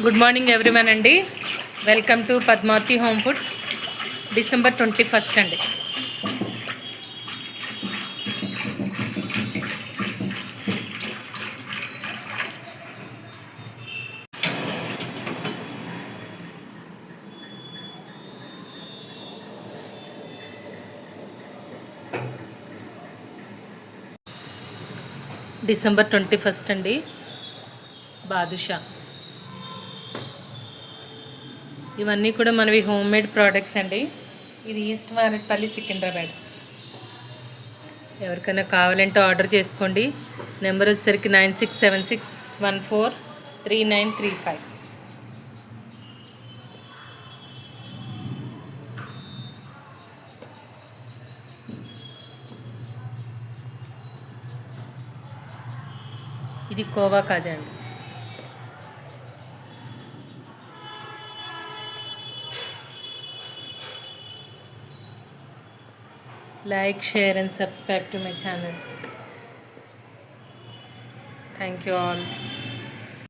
Good morning everyone అండి. Welcome to Padmavathi home foods. December 21 అండి. December 21 అండి. బాదుషా ఇవన్నీ కూడా మనవి హోమ్ మేడ్ ప్రోడక్ట్స్ అండి. ఇది ఈస్ట్ మారేట్పల్లి, సికింద్రాబాద్. ఎవరికైనా కావాలంటే ఆర్డర్ చేసుకోండి. నెంబర్ వచ్చేసరికి 9676143935. ఇది కోవా కాజా అండి. Like, share and subscribe to my channel. Thank you all.